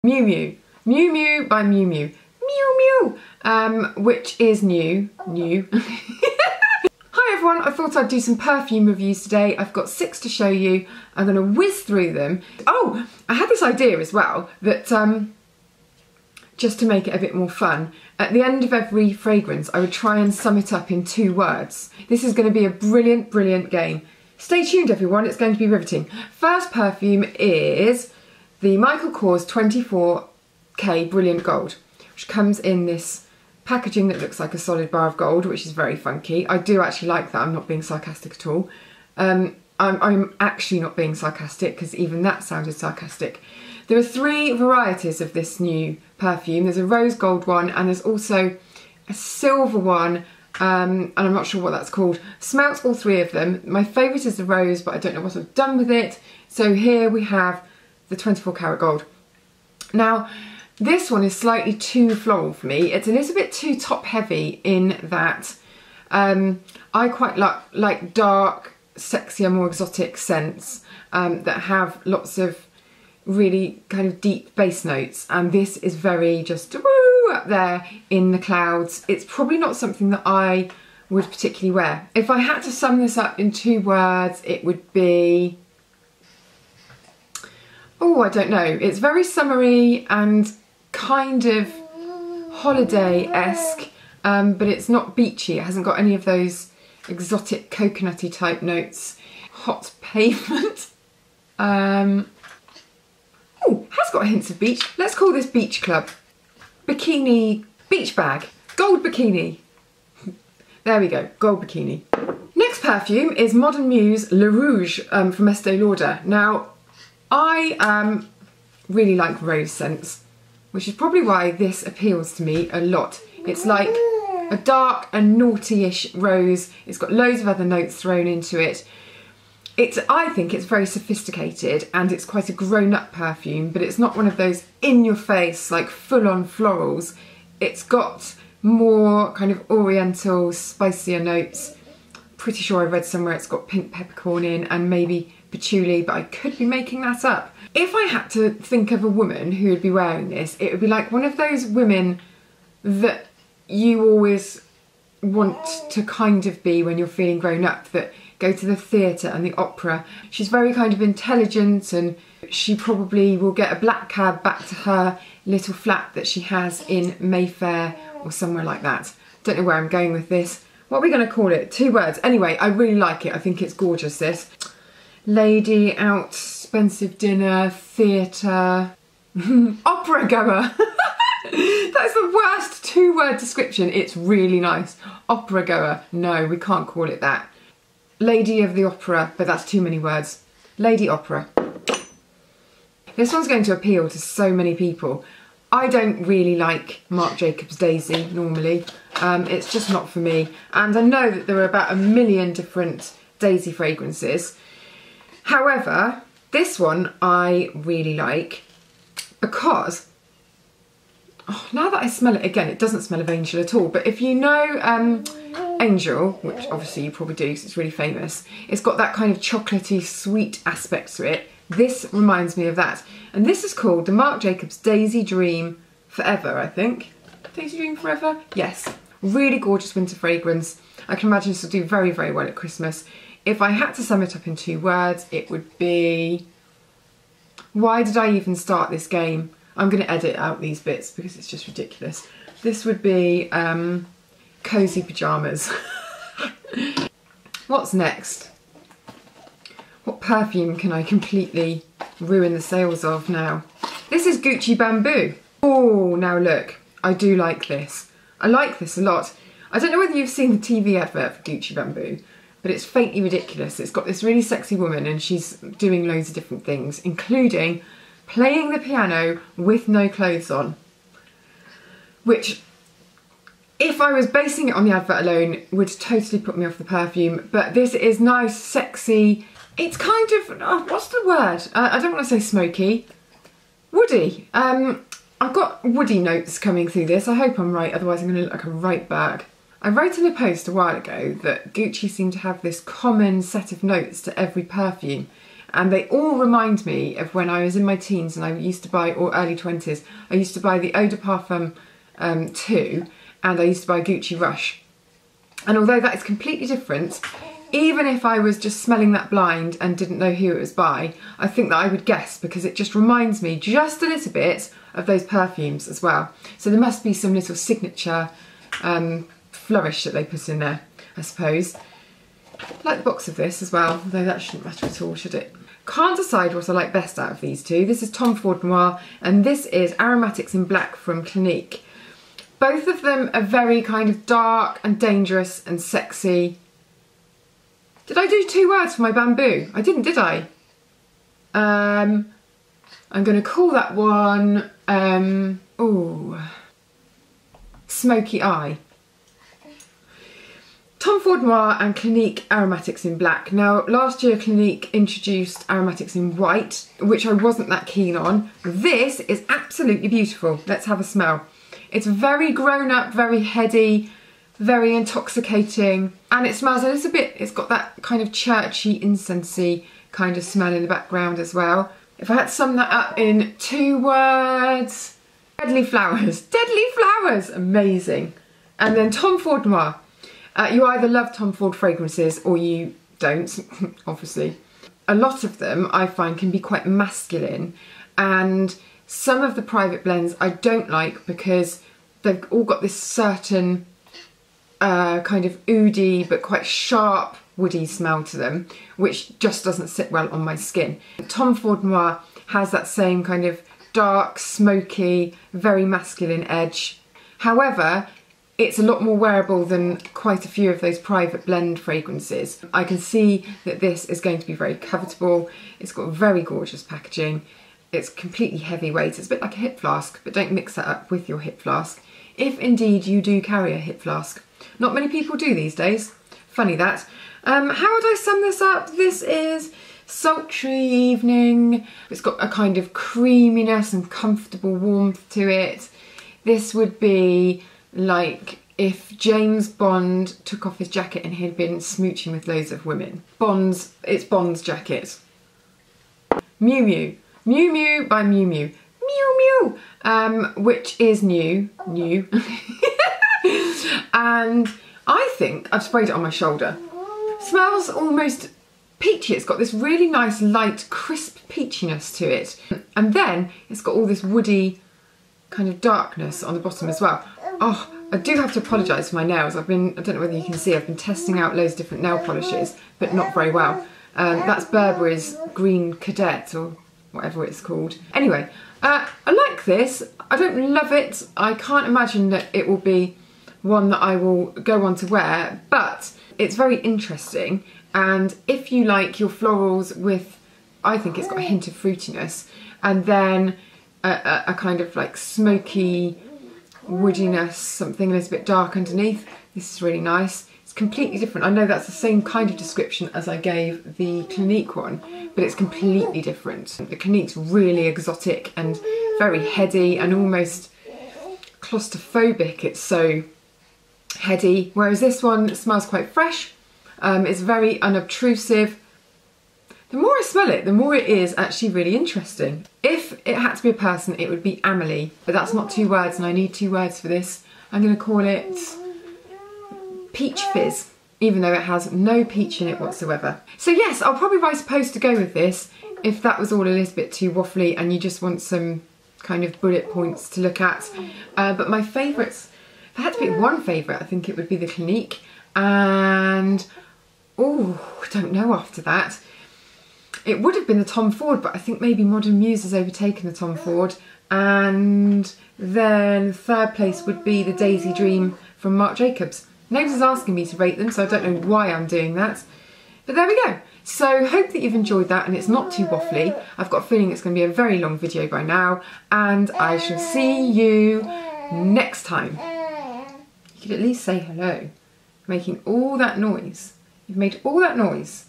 Miu Miu. Miu Miu by Miu Miu. Miu Miu! Which is new. Hi everyone, I thought I'd do some perfume reviews today. I've got 6 to show you. I'm going to whiz through them. Oh, I had this idea as well that just to make it a bit more fun, at the end of every fragrance I would try and sum it up in 2 words. This is going to be a brilliant, brilliant game. Stay tuned everyone, it's going to be riveting. First perfume is the Michael Kors 24K Brilliant Gold, which comes in this packaging that looks like a solid bar of gold, which is very funky. I do actually like that, I'm not being sarcastic at all. I'm actually not being sarcastic because even that sounded sarcastic. There are 3 varieties of this new perfume. There's a rose gold one and there's also a silver one, and I'm not sure what that's called. Smelt all 3 of them. My favourite is the rose, but I don't know what I've done with it. So here we have the 24 karat gold. Now, this one is slightly too floral for me. It's a little bit too top heavy in that I quite like dark, sexier, more exotic scents that have lots of really kind of deep bass notes, and this is very just woo up there in the clouds. It's probably not something that I would particularly wear. If I had to sum this up in 2 words, it would be, oh, I don't know. It's very summery and kind of holiday-esque, but it's not beachy. It hasn't got any of those exotic coconutty type notes. Hot pavement. Oh, has got hints of beach. Let's call this Beach Club. Bikini, beach bag, gold bikini. There we go, gold bikini. Next perfume is Modern Muse Le Rouge from Estee Lauder. Now, I really like rose scents, which is probably why this appeals to me a lot. It's like a dark and naughty-ish rose. It's got loads of other notes thrown into it. I think it's very sophisticated and it's quite a grown-up perfume, but it's not one of those in-your-face, like full-on florals. It's got more kind of oriental, spicier notes. Pretty sure I read somewhere it's got pink peppercorn in and maybe patchouli, but I could be making that up. If I had to think of a woman who would be wearing this, it would be like one of those women that you always want to kind of be when you're feeling grown up, that go to the theatre and the opera. She's very kind of intelligent and she probably will get a black cab back to her little flat that she has in Mayfair or somewhere like that. Don't know where I'm going with this. What are we going to call it? 2 words. Anyway, I really like it. I think it's gorgeous, this. Lady, out, expensive dinner, theatre, opera goer. That's the worst 2-word description. It's really nice. Opera goer. No, we can't call it that. Lady of the opera, but that's too many words. Lady opera. This one's going to appeal to so many people. I don't really like Marc Jacobs Daisy normally. It's just not for me. And I know that there are about 1 million different Daisy fragrances. However, this one I really like because, oh, now that I smell it again, it doesn't smell of Angel at all. But if you know Angel, which obviously you probably do because it's really famous, it's got that kind of chocolatey sweet aspect to it. This reminds me of that. And this is called the Marc Jacobs Daisy Dream Forever, I think. Daisy Dream Forever? Yes. Really gorgeous winter fragrance. I can imagine this will do very, very well at Christmas. If I had to sum it up in 2 words, it would be, why did I even start this game? I'm going to edit out these bits because it's just ridiculous. This would be cozy pyjamas. What's next? What perfume can I completely ruin the sales of now? This is Gucci Bamboo. Oh, now look, I do like this. I like this a lot. I don't know whether you've seen the TV advert for Gucci Bamboo, but it's faintly ridiculous. It's got this really sexy woman and she's doing loads of different things, including playing the piano with no clothes on, which, if I was basing it on the advert alone, would totally put me off the perfume. But this is nice, sexy. It's kind of, oh, what's the word? I don't want to say smoky. Woody. I've got woody notes coming through this. I hope I'm right, otherwise I'm going to look like a right bag. I wrote in a post a while ago that Gucci seemed to have this common set of notes to every perfume. and they all remind me of when I was in my teens and I used to buy, or early 20s, I used to buy the Eau de Parfum 2, and I used to buy Gucci Rush. And although that is completely different, even if I was just smelling that blind and didn't know who it was by, I think that I would guess, because it just reminds me just a little bit of those perfumes as well. So there must be some little signature flourish that they put in there, I suppose. I like the box of this as well, although that shouldn't matter at all, should it? Can't decide what I like best out of these two. This is Tom Ford Noir, and this is Aromatics in Black from Clinique. Both of them are very kind of dark and dangerous and sexy. Did I do 2 words for my bamboo? I didn't, did I? I'm going to call that one, ooh, Smoky Eye. Tom Ford Noir and Clinique Aromatics in Black. Now, last year Clinique introduced Aromatics in White, which I wasn't that keen on. This is absolutely beautiful. Let's have a smell. It's very grown up, very heady, very intoxicating, and it smells a little bit, it's got that kind of churchy, incensey kind of smell in the background as well. If I had to sum that up in 2 words, Deadly Flowers. Deadly Flowers, amazing. And then Tom Ford Noir. You either love Tom Ford fragrances or you don't, obviously. A lot of them I find can be quite masculine, and some of the private blends I don't like because they've all got this certain kind of oody but quite sharp woody smell to them, which just doesn't sit well on my skin. Tom Ford Noir has that same kind of dark, smoky, very masculine edge. However, it's a lot more wearable than quite a few of those private blend fragrances. I can see that this is going to be very covetable. It's got very gorgeous packaging. It's completely heavyweight. It's a bit like a hip flask, but don't mix that up with your hip flask, if indeed you do carry a hip flask. Not many people do these days. Funny that. How would I sum this up? This is sultry evening. It's got a kind of creaminess and comfortable warmth to it. This would be like if James Bond took off his jacket and he'd been smooching with loads of women. It's Bond's jacket. Miu Miu. Miu Miu by Miu Miu. Miu Miu! Which is new. And I think I've sprayed it on my shoulder. Smells almost peachy. It's got this really nice light crisp peachiness to it, and then it's got all this woody kind of darkness on the bottom as well. Oh, I do have to apologise for my nails. I don't know whether you can see, I've been testing out loads of different nail polishes, but not very well. That's Burberry's Green Cadet or whatever it's called. Anyway, I like this. I don't love it. I can't imagine that it will be one that I will go on to wear, but it's very interesting. And if you like your florals with, I think it's got a hint of fruitiness, and then a kind of like smoky woodiness, something a little bit dark underneath, this is really nice. It's completely different. I know that's the same kind of description as I gave the Clinique one, but it's completely different. The Clinique's really exotic and very heady and almost claustrophobic. It's so heady, whereas this one smells quite fresh. It's very unobtrusive. The more I smell it, the more it is actually really interesting. If it had to be a person, it would be Amelie, but that's not 2 words and I need 2 words for this. I'm going to call it Peach Fizz, even though it has no peach in it whatsoever. So yes, I'll probably write a post to go with this if that was all a little bit too waffly and you just want some kind of bullet points to look at. But my favourites, if I had to pick one favourite, I think it would be the Clinique, and oh, I don't know after that. It would have been the Tom Ford, but I think maybe Modern Muse has overtaken the Tom Ford. And then 3rd place would be the Daisy Dream from Marc Jacobs. Nobody's asking me to rate them, so I don't know why I'm doing that. But there we go. So hope that you've enjoyed that and it's not too waffly. I've got a feeling it's going to be a very long video by now, and I shall see you next time. You could at least say hello. Making all that noise. You've made all that noise.